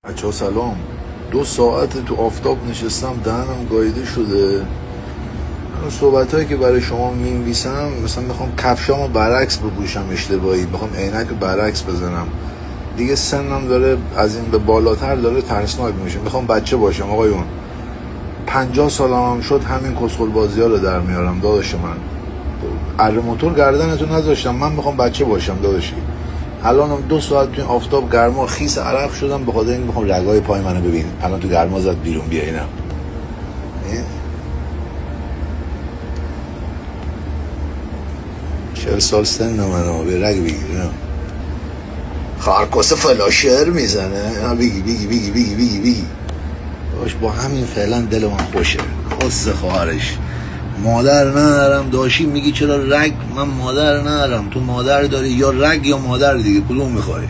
بچه ها سلام. 2 ساعت تو آفتاب نشستم، دهنم گاییده شده. صحبت هایی که برای شما می‌نویسم مثلا میخوام کفشامو برعکس بپوشم، اشتباهی میخوام عینک برعکس بزنم دیگه. سنم داره از این به بالاتر داره ترسناک میشه. میخوام بچه باشم آقایون. 50 سالم هم شد همین کسخل بازی ها رو در میارم داداش من. اره موتور گردنتو نذاشتم، من میخوام بچه باشم داداشی. الانم 2 ساعت توی آفتاب گرما خیس عرق شدم، به خاطر این میخوام رگای پای منو ببین. الان تو گرما زد بیرون، بیا اینم 40 سال سن منو به رگ بگیرم. خارکوس فلاشر میزنه. بگی باش. با همین فعلا دل من خوشه. خص خواهرش مادر ندارم. داشی میگی چرا رگ؟ من مادر ندارم. تو مادر داری، یا رگ یا مادر دیگه، کدوم میخوای؟